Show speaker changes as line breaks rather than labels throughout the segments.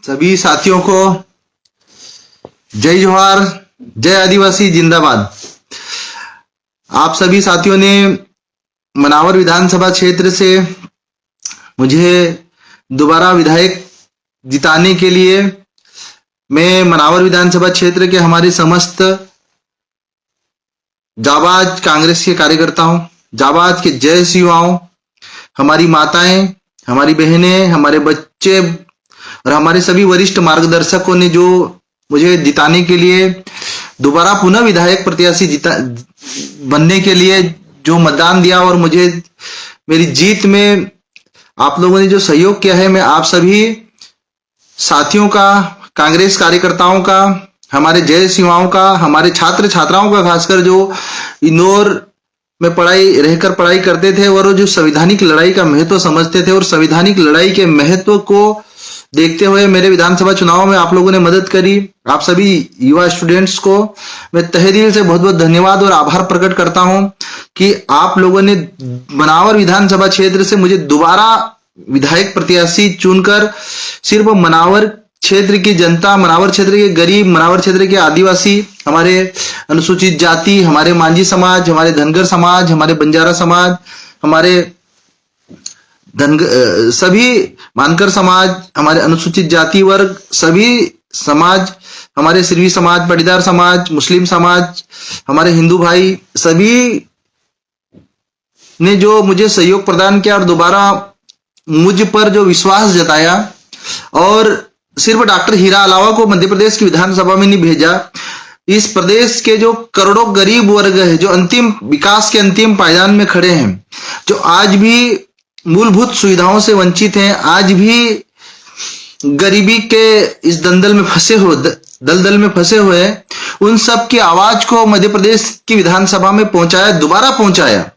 सभी साथियों को जय जोहार, जय आदिवासी जिंदाबाद। आप सभी साथियों ने मनावर विधानसभा क्षेत्र से मुझे दोबारा विधायक जिताने के लिए मैं मनावर विधानसभा क्षेत्र के हमारे समस्त जाबाज कांग्रेस के कार्यकर्ताओं, जाबाज के जय युवाओं, हमारी माताएं, हमारी बहनें, हमारे बच्चे और हमारे सभी वरिष्ठ मार्गदर्शकों ने जो मुझे जिताने के लिए दोबारा पुनः विधायक प्रत्याशी बनने के लिए जो मतदान दिया और मुझे मेरी जीत में आप लोगों ने जो सहयोग किया है, मैं आप सभी साथियों का, कांग्रेस कार्यकर्ताओं का, हमारे जय युवाओं का, हमारे छात्र छात्राओं का, खासकर जो इंदौर में रहकर पढ़ाई करते थे और जो संवैधानिक लड़ाई का महत्व समझते थे और संवैधानिक लड़ाई के महत्व को देखते हुए मेरे विधानसभा चुनाव में आप लोगों ने मदद करी। आप सभी युवा स्टूडेंट्स को मैं तहे दिल से बहुत बहुत धन्यवाद और आभार प्रकट करता हूं कि आप लोगों ने मनावर विधानसभा क्षेत्र से मुझे दोबारा विधायक प्रत्याशी चुनकर सिर्फ मनावर क्षेत्र की जनता, मनावर क्षेत्र के गरीब, मनावर क्षेत्र के आदिवासी, हमारे अनुसूचित जाति, हमारे मांझी समाज, हमारे धनगर समाज, हमारे बंजारा समाज, हमारे सभी मानकर समाज, हमारे अनुसूचित जाति वर्ग, सभी समाज, हमारे सिरवी समाज, पाटीदार समाज, मुस्लिम समाज, हमारे हिंदू भाई, सभी ने जो मुझे सहयोग प्रदान किया और दोबारा मुझ पर जो विश्वास जताया और सिर्फ डॉक्टर हीरा अलावा को मध्य प्रदेश की विधानसभा में नहीं भेजा, इस प्रदेश के जो करोड़ों गरीब वर्ग है, जो अंतिम विकास के अंतिम पायदान में खड़े हैं, जो आज भी मूलभूत सुविधाओं से वंचित हैं, आज भी गरीबी के इस दलदल में फंसे हुए हैं, उन सब की आवाज को मध्य प्रदेश की विधानसभा में पहुंचाया, दोबारा पहुंचाया।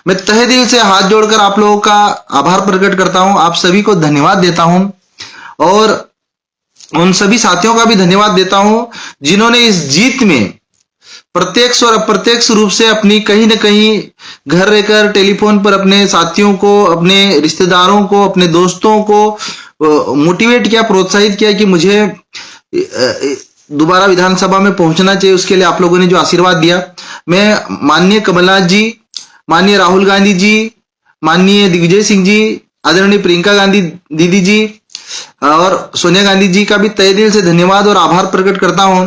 मैं तहे दिल से हाथ जोड़कर आप लोगों का आभार प्रकट करता हूं, आप सभी को धन्यवाद देता हूं और उन सभी साथियों का भी धन्यवाद देता हूं जिन्होंने इस जीत में प्रत्यक्ष और अप्रत्यक्ष रूप से अपनी कहीं न कहीं घर रहकर टेलीफोन पर अपने साथियों को, अपने रिश्तेदारों को, अपने दोस्तों को मोटिवेट किया, प्रोत्साहित किया कि मुझे दोबारा विधानसभा में पहुंचना चाहिए। उसके लिए आप लोगों ने जो आशीर्वाद दिया, मैं माननीय कमलनाथ जी, माननीय राहुल गांधी जी, माननीय दिग्विजय सिंह जी, आदरणीय प्रियंका गांधी दीदी जी और सोनिया गांधी जी का भी तहे दिल से धन्यवाद और आभार प्रकट करता हूं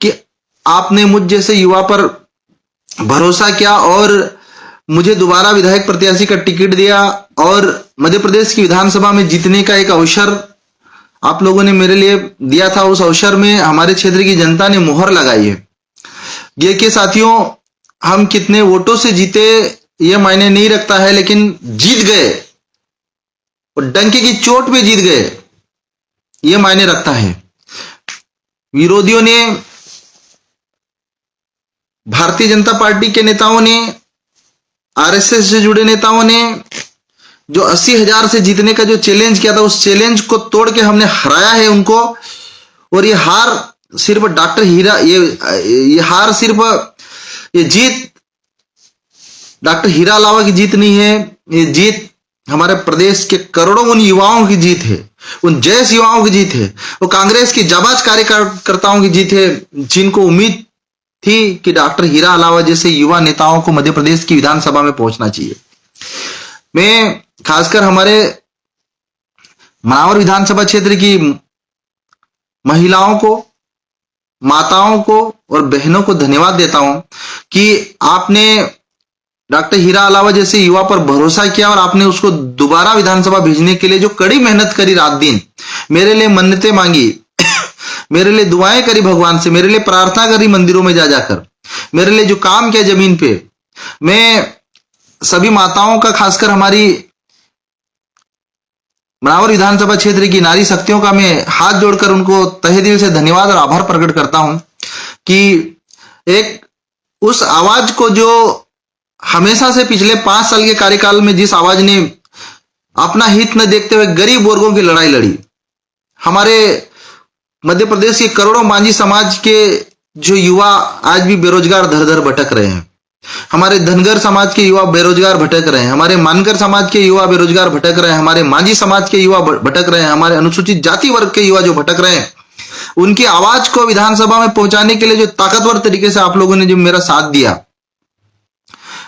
कि आपने मुझ जैसे युवा पर भरोसा किया और मुझे दोबारा विधायक प्रत्याशी का टिकट दिया और मध्य प्रदेश की विधानसभा में जीतने का एक अवसर आप लोगों ने मेरे लिए दिया था। उस अवसर में हमारे क्षेत्र की जनता ने मुहर लगाई है। ये कि साथियों, हम कितने वोटों से जीते ये मायने नहीं रखता है, लेकिन जीत गए और डंके की चोट पे जीत गए ये मायने रखता है। विरोधियों ने, भारतीय जनता पार्टी के नेताओं ने, आरएसएस से जुड़े नेताओं ने जो 80,000 से जीतने का जो चैलेंज किया था, उस चैलेंज को तोड़ के हमने हराया है उनको। और ये हार सिर्फ डॉक्टर हीरा, ये हार सिर्फ, ये जीत डॉक्टर हीरा अलावा की जीत नहीं है, ये जीत हमारे प्रदेश के करोड़ों उन युवाओं की जीत है, उन जैस युवाओं की जीत है, वो कांग्रेस की जाबाज कार्यकर्ताओं की जीत है जिनको उम्मीद थी कि डॉक्टर हीरा अलावा जैसे युवा नेताओं को मध्य प्रदेश की विधानसभा में पहुंचना चाहिए। मैं खासकर हमारे मनावर विधानसभा क्षेत्र की महिलाओं को, माताओं को और बहनों को धन्यवाद देता हूं कि आपने डॉक्टर हीरा अलावा जैसे युवा पर भरोसा किया और आपने उसको दोबारा विधानसभा भेजने के लिए जो कड़ी मेहनत करी, रात दिन मेरे लिए मन्नतें मांगी, मेरे लिए दुआएं करी भगवान से, मेरे लिए प्रार्थना करी मंदिरों में जा जाकर, मेरे लिए जो काम किया जमीन पे। मैं सभी माताओं का, खासकर हमारी मनावर विधानसभा क्षेत्र की नारी शक्तियों का मैं हाथ जोड़कर उनको तहे दिल से धन्यवाद और आभार प्रकट करता हूं कि एक उस आवाज को जो हमेशा से पिछले 5 साल के कार्यकाल में जिस आवाज ने अपना हित न देखते हुए गरीब वर्गों की लड़ाई लड़ी, हमारे मध्य प्रदेश के करोड़ों मांझी समाज के जो युवा आज भी बेरोजगार धर धर भटक रहे हैं, हमारे धनगर समाज के युवा बेरोजगार भटक रहे हैं, हमारे मानकर समाज के युवा बेरोजगार भटक रहे हैं, हमारे मांझी समाज के युवा भटक रहे हैं, हमारे अनुसूचित जाति वर्ग के युवा जो भटक रहे हैं, उनकी आवाज को विधानसभा में पहुंचाने के लिए जो ताकतवर तरीके से आप लोगों ने जो मेरा साथ दिया,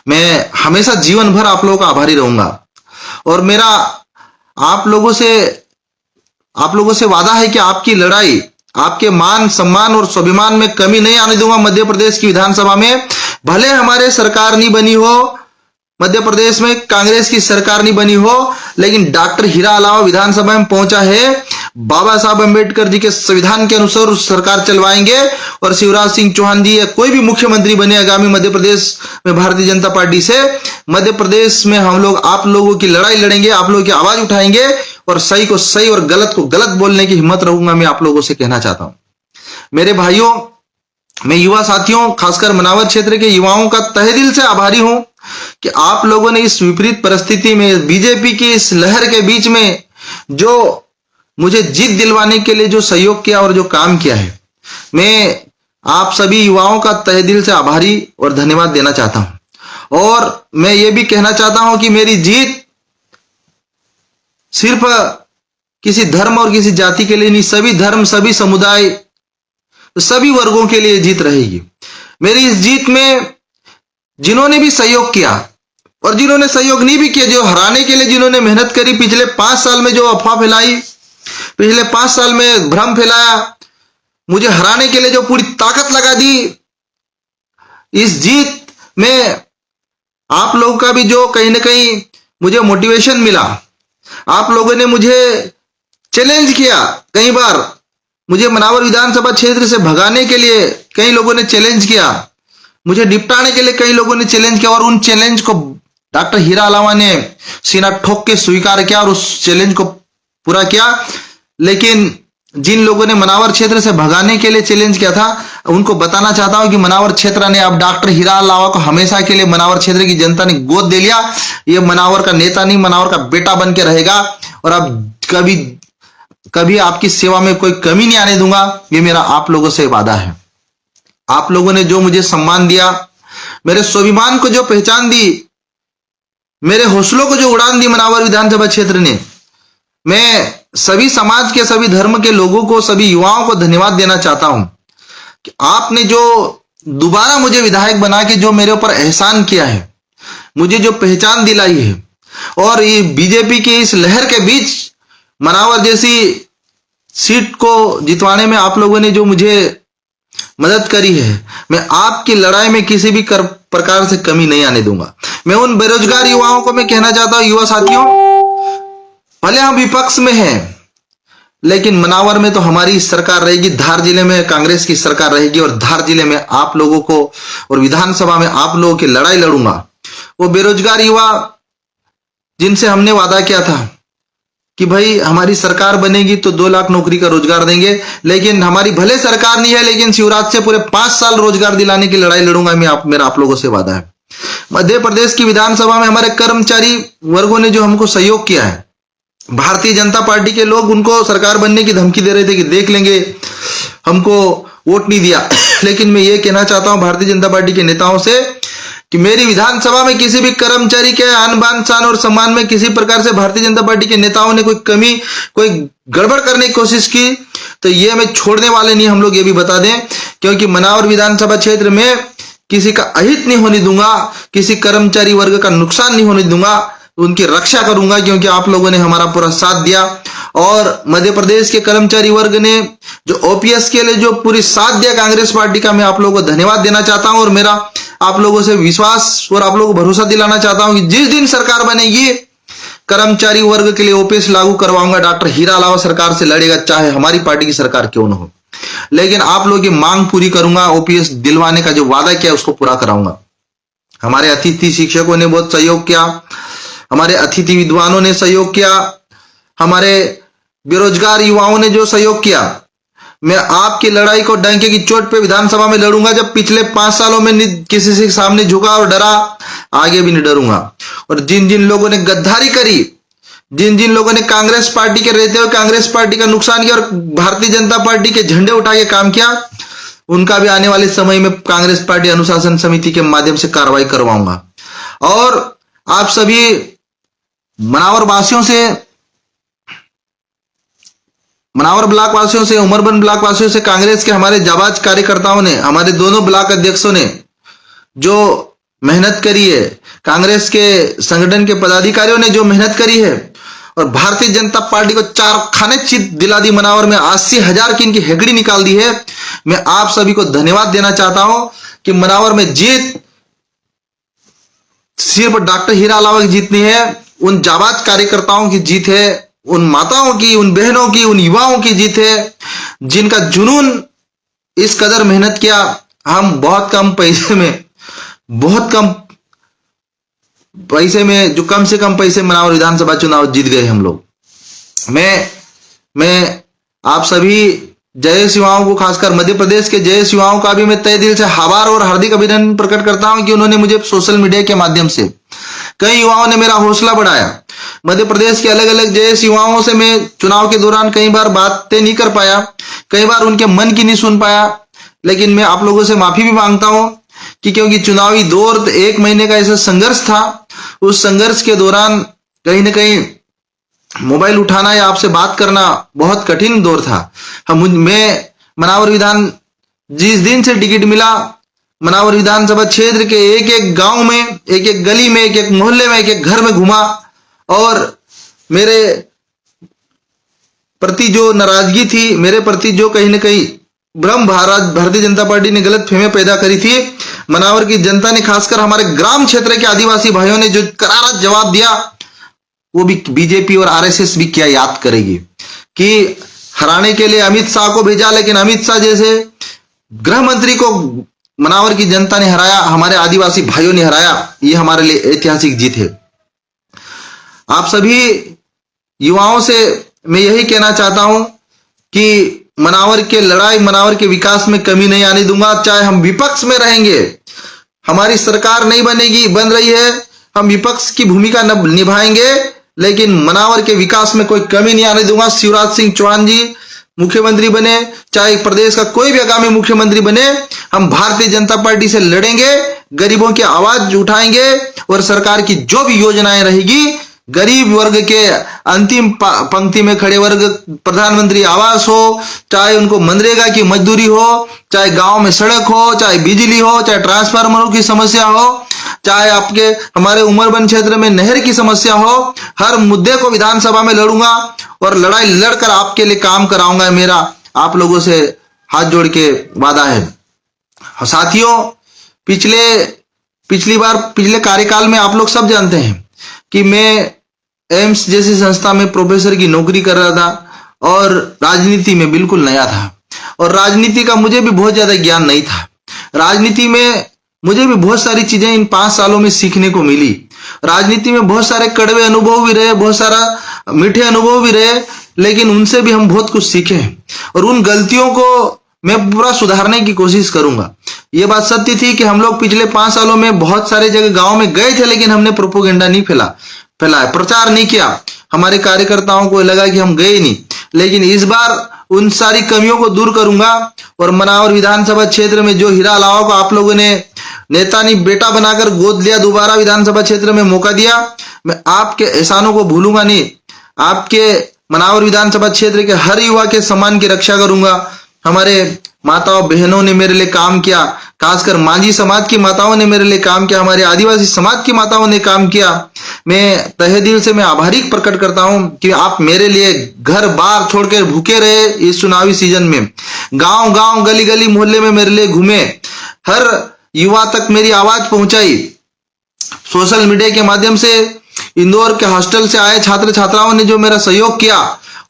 मैं हमेशा जीवन भर आप लोगों का आभारी रहूंगा। और मेरा आप लोगों से वादा है कि आपकी लड़ाई, आपके मान सम्मान और स्वाभिमान में कमी नहीं आने दूंगा। मध्य प्रदेश की विधानसभा में भले हमारे सरकार नहीं बनी हो, मध्य प्रदेश में कांग्रेस की सरकार नहीं बनी हो, लेकिन डॉक्टर हीरा अलावा विधानसभा में पहुंचा है। बाबा साहब अंबेडकर जी के संविधान के अनुसार सरकार चलवाएंगे और शिवराज सिंह चौहान जी या कोई भी मुख्यमंत्री बने आगामी मध्य प्रदेश में भारतीय जनता पार्टी से, मध्य प्रदेश में हम लोग आप लोगों की लड़ाई लड़ेंगे, आप लोगों की आवाज उठाएंगे और सही को सही और गलत को गलत बोलने की हिम्मत रहूंगा। मैं आप लोगों से कहना चाहता हूं मेरे भाइयों, मैं युवा साथियों, खासकर मनावर क्षेत्र के युवाओं का तहे दिल से आभारी हूं कि आप लोगों ने इस विपरीत परिस्थिति में, बीजेपी की इस लहर के बीच में जो मुझे जीत दिलवाने के लिए जो सहयोग किया और जो काम किया है, मैं आप सभी युवाओं का तहे दिल से आभारी और धन्यवाद देना चाहता हूं। और मैं ये भी कहना चाहता हूं कि मेरी जीत सिर्फ किसी धर्म और किसी जाति के लिए नहीं, सभी धर्म, सभी समुदाय, सभी वर्गों के लिए जीत रहेगी। मेरी इस जीत में जिन्होंने भी सहयोग किया और जिन्होंने सहयोग नहीं भी किया, जो हराने के लिए जिन्होंने मेहनत करी, पिछले 5 साल में जो अफवाह फैलाई, पिछले 5 साल में भ्रम फैलाया, मुझे हराने के लिए जो पूरी ताकत लगा दी, इस जीत में आप लोगों का भी जो कहीं ना कहीं मुझे मोटिवेशन मिला, आप लोगों ने मुझे चैलेंज किया, कई बार मुझे मनावर विधानसभा क्षेत्र से भगाने के लिए कई लोगों ने चैलेंज किया, मुझे निपटाने के लिए कई लोगों ने चैलेंज किया और उन चैलेंज को डॉक्टर हीरा अलावा ने सीना ठोक के स्वीकार किया और उस चैलेंज को पूरा किया। लेकिन जिन लोगों ने मनावर क्षेत्र से भगाने के लिए चैलेंज किया था, उनको बताना चाहता हूं कि मनावर क्षेत्र ने अब डॉक्टर हीरा अलावा को हमेशा के लिए मनावर क्षेत्र की जनता ने गोद दे लिया। ये मनावर का नेता नहीं, मनावर का बेटा बन के रहेगा और अब कभी आपकी सेवा में कोई कमी नहीं आने दूंगा। ये मेरा आप लोगों से वादा है। आप लोगों ने जो मुझे सम्मान दिया, मेरे स्वाभिमान को जो पहचान दी, मेरे हौसलों को जो उड़ान दी मनावर विधानसभा क्षेत्र ने, मैं सभी समाज के, सभी धर्म के लोगों को, सभी युवाओं को धन्यवाद देना चाहता हूं कि आपने जो दोबारा मुझे विधायक बना के जो मेरे ऊपर एहसान किया है, मुझे जो पहचान दिलाई है और ये बीजेपी की इस लहर के बीच मनावर जैसी सीट को जितवाने में आप लोगों ने जो मुझे मदद करी है, मैं आपकी लड़ाई में किसी भी प्रकार से कमी नहीं आने दूंगा। मैं उन बेरोजगार युवाओं को मैं कहना चाहता हूं, युवा साथियों, भले हम विपक्ष में हैं, लेकिन मनावर में तो हमारी सरकार रहेगी, धार जिले में कांग्रेस की सरकार रहेगी और धार जिले में आप लोगों को और विधानसभा में आप लोगों की लड़ाई लड़ूंगा। वो बेरोजगार युवा जिनसे हमने वादा किया था कि भाई हमारी सरकार बनेगी तो 2 लाख नौकरी का रोजगार देंगे, लेकिन हमारी भले सरकार नहीं है, लेकिन शिवराज से पूरे 5 साल रोजगार दिलाने की लड़ाई लड़ूंगा मैं। मेरा आप लोगों से वादा है। मध्य प्रदेश की विधानसभा में हमारे कर्मचारी वर्गों ने जो हमको सहयोग किया है, भारतीय जनता पार्टी के लोग उनको सरकार बनने की धमकी दे रहे थे कि देख लेंगे, हमको वोट नहीं दिया। लेकिन मैं ये कहना चाहता हूं भारतीय जनता पार्टी के नेताओं से कि मेरी विधानसभा में किसी भी कर्मचारी के आन बान शान और सम्मान में किसी प्रकार से भारतीय जनता पार्टी के नेताओं ने कोई कमी, कोई गड़बड़ करने की कोशिश की तो ये मैं छोड़ने वाले नहीं, हम लोग ये भी बता दें, क्योंकि मनावर विधानसभा क्षेत्र में किसी का अहित नहीं होने दूंगा, किसी कर्मचारी वर्ग का नुकसान नहीं होने दूंगा, उनकी रक्षा करूंगा, क्योंकि आप लोगों ने हमारा पूरा साथ दिया। और मध्य प्रदेश के कर्मचारी वर्ग ने जो ओपीएस के लिए जो पूरी साथ दिया कांग्रेस पार्टी का, मैं आप लोगों को धन्यवाद देना चाहता हूं और मेरा आप लोगों से विश्वास और आप लोगों को भरोसा दिलाना चाहता हूं कि जिस दिन सरकार बनेगी कर्मचारी वर्ग के लिए ओपीएस लागू करवाऊंगा। डॉक्टर हीरा अलावा सरकार से लड़ेगा, चाहे हमारी पार्टी की सरकार क्यों न हो, लेकिन आप लोगों की मांग पूरी करूंगा। ओपीएस दिलवाने का जो वादा किया उसको पूरा कराऊंगा। हमारे अतिथि शिक्षकों ने बहुत सहयोग किया, हमारे अतिथि विद्वानों ने सहयोग किया, हमारे बेरोजगार युवाओं ने जो सहयोग किया, मैं आपकी लड़ाई को डंके की चोट पे विधानसभा में लड़ूंगा। जब पिछले 5 सालों में किसी से सामने झुका और डरा, आगे भी नहीं डरूंगा। और जिन जिन लोगों ने गद्दारी करी, जिन जिन लोगों ने कांग्रेस पार्टी के रहते हुए कांग्रेस पार्टी का नुकसान किया और भारतीय जनता पार्टी के झंडे उठा के काम किया, उनका भी आने वाले समय में कांग्रेस पार्टी अनुशासन समिति के माध्यम से कार्रवाई करवाऊंगा। और आप सभी मनावर वासियों से, मनावर ब्लॉक वासियों से, उमरबन ब्लॉक वासियों से, कांग्रेस के हमारे जाबाज कार्यकर्ताओं ने, हमारे दोनों ब्लॉक अध्यक्षों ने जो मेहनत करी है, कांग्रेस के संगठन के पदाधिकारियों ने जो मेहनत करी है, और भारतीय जनता पार्टी को 4 खाने जीत दिला दी, मनावर में 80,000 की इनकी हेगड़ी निकाल दी है। मैं आप सभी को धन्यवाद देना चाहता हूं कि मनावर में जीत सिर्फ डॉक्टर हीरा अलावा की जीत नहीं है, उन जाबाज कार्यकर्ताओं की जीत है, उन माताओं की, उन बहनों की, उन युवाओं की जीत है, जिनका जुनून इस कदर मेहनत किया। हम बहुत कम पैसे में, बहुत कम पैसे में, जो कम से कम पैसे मनावर विधानसभा चुनाव जीत गए हम लोग। मैं आप सभी जयेश युवाओं को, खासकर मध्य प्रदेश के जयेश युवाओं का भी मैं तहे दिल से आभार और हार्दिक अभिनंदन प्रकट करता हूं कि उन्होंने मुझे सोशल मीडिया के माध्यम से, कई युवाओं ने मेरा हौसला बढ़ाया। मध्य प्रदेश के अलग अलग जयेश युवाओं से मैं चुनाव के दौरान कई बार बातें नहीं कर पाया, कई बार उनके मन की नहीं सुन पाया, लेकिन मैं आप लोगों से माफी भी मांगता हूं कि क्योंकि चुनावी दौर 1 महीने का ऐसा संघर्ष था, उस संघर्ष के दौरान कहीं ना कहीं मोबाइल उठाना या आपसे बात करना बहुत कठिन दौर था। मैं मनावर विधान, जिस दिन से टिकट मिला, मनावर विधानसभा क्षेत्र के एक एक गांव में, एक एक गली में, एक एक मोहल्ले में, एक एक घर में घुमा, और मेरे प्रति जो नाराजगी थी, मेरे प्रति जो कहीं ना कहीं भ्रम भारतीय जनता पार्टी ने गलत फहमियां पैदा करी थी, मनावर की जनता ने, खासकर हमारे ग्राम क्षेत्र के आदिवासी भाइयों ने जो करारा जवाब दिया, वो भी बीजेपी और आरएसएस भी क्या याद करेगी कि हराने के लिए अमित शाह को भेजा, लेकिन अमित शाह जैसे गृह मंत्री को मनावर की जनता ने हराया, हमारे आदिवासी भाइयों ने हराया। ये हमारे लिए ऐतिहासिक जीत है। आप सभी युवाओं से मैं यही कहना चाहता हूं कि मनावर के लड़ाई, मनावर के विकास में कमी नहीं आने दूंगा। चाहे हम विपक्ष में रहेंगे, हमारी सरकार नहीं बनेगी, बन रही है, हम विपक्ष की भूमिका निभाएंगे, लेकिन मनावर के विकास में कोई कमी नहीं आने दूंगा। शिवराज सिंह चौहान जी मुख्यमंत्री बने, चाहे प्रदेश का कोई भी आगामी मुख्यमंत्री बने, हम भारतीय जनता पार्टी से लड़ेंगे, गरीबों की आवाज उठाएंगे, और सरकार की जो भी योजनाएं रहेगी, गरीब वर्ग के अंतिम पंक्ति में खड़े वर्ग, प्रधानमंत्री आवास हो, चाहे उनको मनरेगा की मजदूरी हो, चाहे गांव में सड़क हो, चाहे बिजली हो, चाहे ट्रांसफार्मरों की समस्या हो, चाहे आपके हमारे उमरबन क्षेत्र में नहर की समस्या हो, हर मुद्दे को विधानसभा में लड़ूंगा और लड़ाई लड़कर आपके लिए काम कराऊंगा। मेरा आप लोगों से हाथ जोड़ के वादा है। साथियों, पिछले कार्यकाल में आप लोग सब जानते हैं कि मैं एम्स जैसी संस्था में प्रोफेसर की नौकरी कर रहा था और राजनीति में बिल्कुल नया था, और राजनीति का मुझे भी बहुत ज्यादा ज्ञान नहीं था। राजनीति में मुझे भी बहुत सारी चीजें इन 5 सालों में सीखने को मिली। राजनीति में बहुत सारे कड़वे अनुभव भी रहे, बहुत सारा मीठे अनुभव भी रहे, लेकिन उनसे भी हम बहुत कुछ सीखे हैं, और उन गलतियों को मैं पूरा सुधारने की कोशिश करूंगा। ये बात सत्य थी कि हम लोग पिछले 5 सालों में बहुत सारे जगह गांव में गए थे, लेकिन हमने प्रोपोगेंडा नहीं फैलाया, प्रचार नहीं किया। हमारे कार्यकर्ताओं को लगा कि हम गए नहीं, लेकिन इस बार उन सारी कमियों को दूर करूंगा, और मनावर विधानसभा क्षेत्र में जो हीरा अलावा को आप लोगों ने नेता नहीं बेटा बनाकर गोद लिया, दोबारा विधानसभा क्षेत्र में मौका दिया, मैं आपके एहसानों को भूलूंगा नहीं। आपके मनावर विधानसभा क्षेत्र के हर युवा के सम्मान की रक्षा करूंगा। हमारे माताओं बहनों ने मेरे लिए काम किया, खासकर मांझी समाज की माताओं ने मेरे लिए काम किया, हमारे आदिवासी समाज की माताओं ने काम किया। मैं तहे दिल से मैं आभारी प्रकट करता हूं कि आप मेरे लिए घर बार छोड़कर भूखे रहे। इस चुनावी सीजन में गांव गांव, गली गली, मोहल्ले में मेरे लिए घूमे, हर युवा तक मेरी आवाज पहुंचाई। सोशल मीडिया के माध्यम से इंदौर के हॉस्टल से आए छात्र छात्राओं ने जो मेरा सहयोग किया,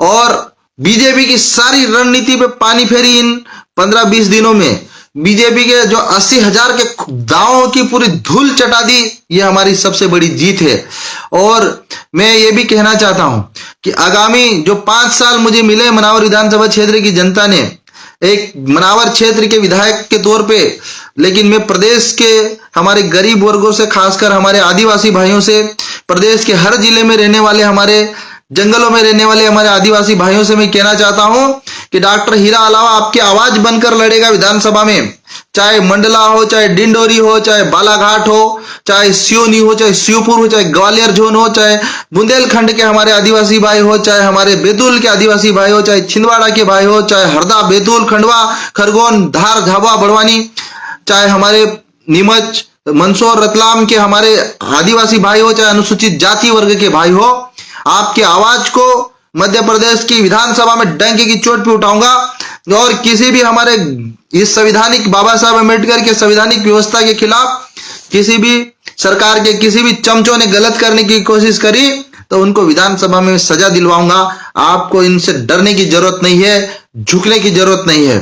और बीजेपी की सारी रणनीति पे पानी फेरी इन 15-20 दिनों में। बीजेपी के जो 80,000 के दावों की पूरी धूल चटा दी, ये हमारी सबसे बड़ी जीत है। और मैं ये भी कहना चाहता हूं कि आगामी जो 5 साल मुझे मिले मनावर विधानसभा क्षेत्र की जनता ने, एक मनावर क्षेत्र के विधायक के तौर पे, लेकिन मैं प्रदेश के हमारे गरीब वर्गों से, खासकर हमारे आदिवासी भाइयों से, प्रदेश के हर जिले में रहने वाले हमारे जंगलों में रहने वाले हमारे आदिवासी भाइयों से मैं कहना चाहता हूं कि डॉक्टर हीरा अलावा आपकी आवाज बनकर लड़ेगा विधानसभा में, चाहे मंडला हो, चाहे डिंडोरी हो, चाहे बालाघाट हो, चाहे सियोनी हो, चाहे श्योपुर हो, चाहे ग्वालियर जोन हो, चाहे बुंदेलखंड के हमारे आदिवासी भाई हो, चाहे हमारे बैतूल के आदिवासी भाई हो, चाहे छिंदवाड़ा के भाई हो, चाहे हरदा, बैतूल, खंडवा, खरगोन, धार, झाबुआ, बड़वानी, चाहे हमारे नीमच, मंदसौर, रतलाम के हमारे आदिवासी भाई हो, चाहे अनुसूचित जाति वर्ग के भाई हो, आपकी आवाज को मध्य प्रदेश की विधानसभा में डंके की चोट पे उठाऊंगा और किसी भी हमारे इस संवैधानिक बाबा साहब अम्बेडकर के संवैधानिक व्यवस्था के खिलाफ किसी भी सरकार के किसी भी चमचों ने गलत करने की कोशिश करी तो उनको विधानसभा में सजा दिलवाऊंगा। आपको इनसे डरने की जरूरत नहीं है, झुकने की जरूरत नहीं है,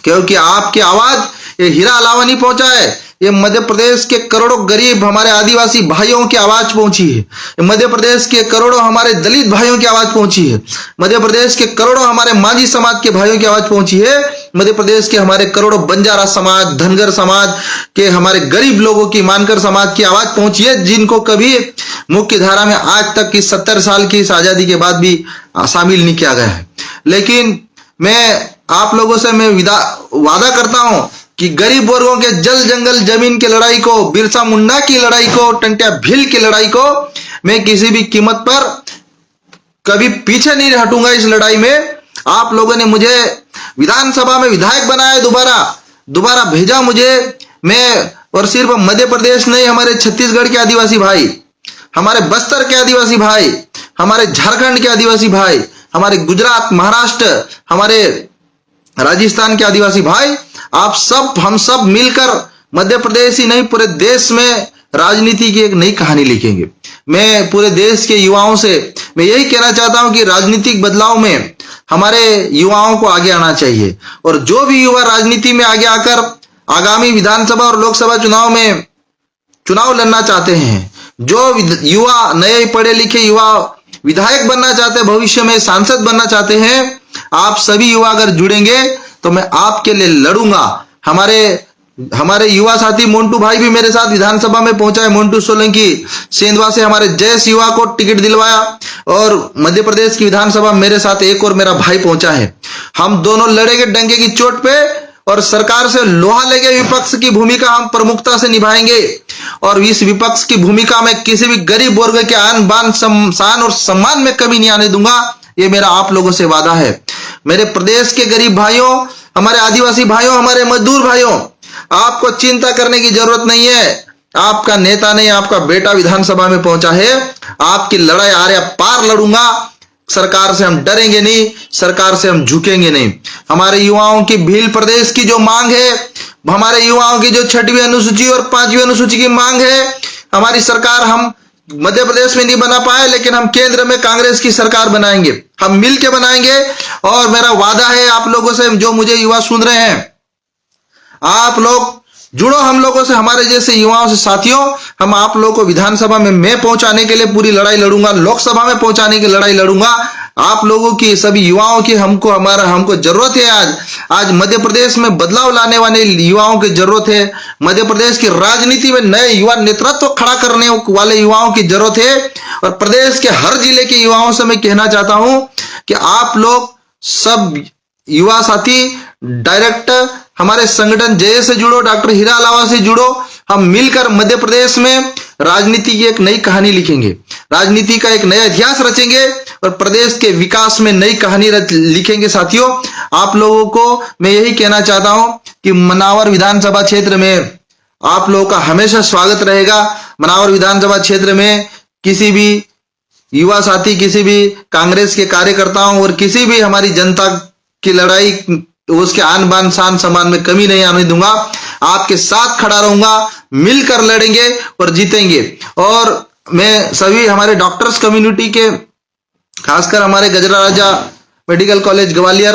क्योंकि आपकी आवाज ये हीरा अलावा नहीं पहुंचा है, ये मध्य प्रदेश के करोड़ों गरीब हमारे आदिवासी भाइयों की आवाज पहुंची है। मध्य प्रदेश के करोड़ों हमारे दलित भाइयों की आवाज पहुंची है। मध्य प्रदेश के करोड़ों हमारे मांझी समाज के भाइयों की आवाज पहुंची है। मध्य प्रदेश के हमारे करोड़ों बंजारा समाज, धनगर समाज के हमारे गरीब लोगों की, मानकर समाज की आवाज पहुंची है, जिनको कभी मुख्य धारा में आज तक की 70 साल की इस आजादी के बाद भी शामिल नहीं किया गया है। लेकिन मैं आप लोगों से मैं वादा करता हूं कि गरीब वर्गों के जल जंगल जमीन की लड़ाई को, बिरसा मुंडा की लड़ाई को, टंट्या भील की लड़ाई को मैं किसी भी कीमत पर कभी पीछे नहीं हटूंगा। इस लड़ाई में आप लोगों ने मुझे विधानसभा में विधायक बनाया, दोबारा भेजा मुझे, मैं और सिर्फ मध्य प्रदेश नहीं, हमारे छत्तीसगढ़ के आदिवासी भाई, हमारे बस्तर के आदिवासी भाई, हमारे झारखंड के आदिवासी भाई, हमारे गुजरात, महाराष्ट्र, हमारे राजस्थान के आदिवासी भाई, आप सब, हम सब मिलकर मध्य प्रदेश ही नहीं पूरे देश में राजनीति की एक नई कहानी लिखेंगे। मैं पूरे देश के युवाओं से मैं यही कहना चाहता हूं कि राजनीतिक बदलाव में हमारे युवाओं को आगे आना चाहिए और जो भी युवा राजनीति में आगे आकर आगामी विधानसभा और लोकसभा चुनाव में चुनाव लड़ना चाहते हैं, जो युवा नए पढ़े लिखे युवा विधायक बनना चाहते हैं, भविष्य में सांसद बनना चाहते हैं, आप सभी युवा अगर जुड़ेंगे तो मैं आपके लिए लड़ूंगा। हमारे युवा साथी मोन्टू भाई भी मेरे साथ विधानसभा में पहुंचा है। मोन्टू सोलंकी सेंधवा से हमारे जयस युवा को टिकट दिलवाया और मध्य प्रदेश की विधानसभा मेरे साथ एक और मेरा भाई पहुंचा है। हम दोनों लड़ेंगे डंके की चोट पे और सरकार से लोहा लेके विपक्ष की भूमिका हम प्रमुखता से निभाएंगे और इस विपक्ष की भूमिका में किसी भी गरीब वर्ग के आन बान शान और सम्मान में कमी नहीं आने दूंगा। ये मेरा आप लोगों से वादा है। मेरे प्रदेश के गरीब भाइयों, हमारे आदिवासी भाइयों, हमारे मजदूर भाइयों, आपको चिंता करने की जरूरत नहीं है। आपका नेता नहीं, आपका बेटा विधानसभा में पहुंचा है। आपकी लड़ाई आर्या पार लड़ूंगा। सरकार से हम डरेंगे नहीं, सरकार से हम झुकेंगे नहीं। हमारे युवाओं की भील प्रदेश की जो मांग है, हमारे युवाओं की जो 6वीं अनुसूची और 5वीं अनुसूची की मांग है, हमारी सरकार हम मध्य प्रदेश में नहीं बना पाए, लेकिन हम केंद्र में कांग्रेस की सरकार बनाएंगे, हम मिलकर बनाएंगे। और मेरा वादा है आप लोगों से, जो मुझे युवा सुन रहे हैं, आप लोग जुड़ो हम लोगों से, हमारे जैसे युवाओं से साथियों। हम आप लोगों को विधानसभा में मैं पहुंचाने के लिए पूरी लड़ाई लड़ूंगा, लोकसभा में पहुंचाने की लड़ाई लड़ूंगा। आप लोगों की, सभी युवाओं की हमको जरूरत है। आज मध्य प्रदेश में बदलाव लाने वाले युवाओं की जरूरत है। मध्य प्रदेश की राजनीति में नए युवा नेतृत्व खड़ा करने वाले युवाओं की जरूरत है। और प्रदेश के हर जिले के युवाओं से मैं कहना चाहता हूं कि आप लोग सब युवा साथी डायरेक्ट हमारे संगठन जय से जुड़ो, डॉक्टर हीरा अलावा से जुड़ो। हम मिलकर मध्य प्रदेश में राजनीति की एक नई कहानी लिखेंगे, राजनीति का एक नया इतिहास रचेंगे और प्रदेश के विकास में नई कहानी लिखेंगे। साथियों, आप लोगों को मैं यही कहना चाहता हूं कि मनावर विधानसभा क्षेत्र में आप लोगों का हमेशा स्वागत रहेगा। मनावर विधानसभा क्षेत्र में किसी भी युवा साथी, किसी भी कांग्रेस के कार्यकर्ताओं और किसी भी हमारी जनता की लड़ाई, उसके आन बान शान सम्मान में कमी नहीं आने दूंगा। आपके साथ खड़ा रहूंगा, मिलकर लड़ेंगे और जीतेंगे। और मैं सभी हमारे डॉक्टर्स कम्युनिटी के, खासकर हमारे गजरा राजा मेडिकल कॉलेज ग्वालियर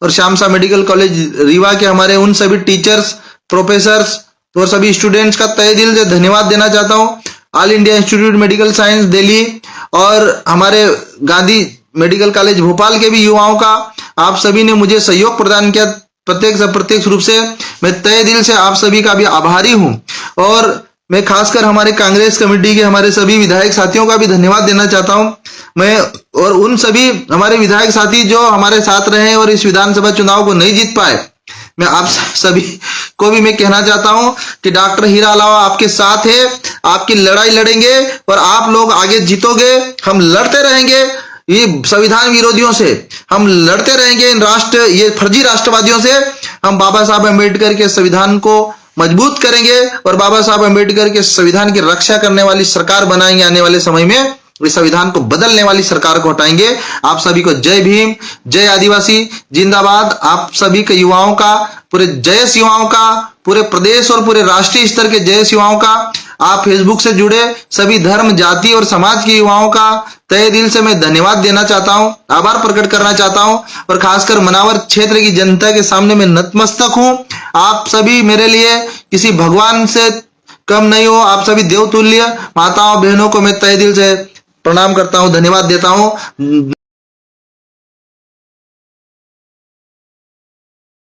और श्यामसा मेडिकल कॉलेज रीवा के हमारे उन सभी टीचर्स, प्रोफेसर्स और सभी स्टूडेंट्स का तहे दिल से धन्यवाद देना चाहता हूं। All India institute medical science Delhi और हमारे गांधी मेडिकल कॉलेज भोपाल के भी युवाओं का आप सभी ने मुझे सहयोग प्रदान किया। प्रत्यक्ष रूप से मैं तहे दिल से आप सभी का भी आभारी हूं। और मैं खासकर हमारे कांग्रेस कमेटी के हमारे सभी विधायक साथियों का भी धन्यवाद देना चाहता हूं मैं, और उन सभी हमारे विधायक साथी जो हमारे साथ रहे और इस विधानसभा चुनाव को नहीं जीत पाए, मैं आप सभी को भी मैं कहना चाहता हूं कि डॉक्टर हीरा अलावा आपके साथ है, आपकी लड़ाई लड़ेंगे और आप लोग आगे जीतोगे। हम लड़ते रहेंगे ये संविधान विरोधियों से, हम लड़ते रहेंगे इन ये फर्जी राष्ट्रवादियों से। हम बाबा साहब अम्बेडकर के संविधान को मजबूत करेंगे और बाबा साहब अम्बेडकर के संविधान की रक्षा करने वाली सरकार बनाएंगे। आने वाले समय में इस संविधान को बदलने वाली सरकार को हटाएंगे। आप सभी को जय भीम, जय आदिवासी, जिंदाबाद। आप सभी के युवाओं का, पूरे जयस युवाओं का, पूरे प्रदेश और पूरे राष्ट्रीय स्तर के जयस युवाओं का, आप फेसबुक से जुड़े सभी धर्म, जाति और समाज के युवाओं का तहे दिल से मैं धन्यवाद देना चाहता हूं, आभार प्रकट करना चाहता हूं। और खासकर मनावर क्षेत्र की जनता के सामने मैं नतमस्तक हूं। आप सभी मेरे लिए किसी भगवान से कम नहीं हो, आप सभी देवतुल्य माताओं बहनों को मैं तहे दिल से प्रणाम करता हूं, धन्यवाद देता हूं।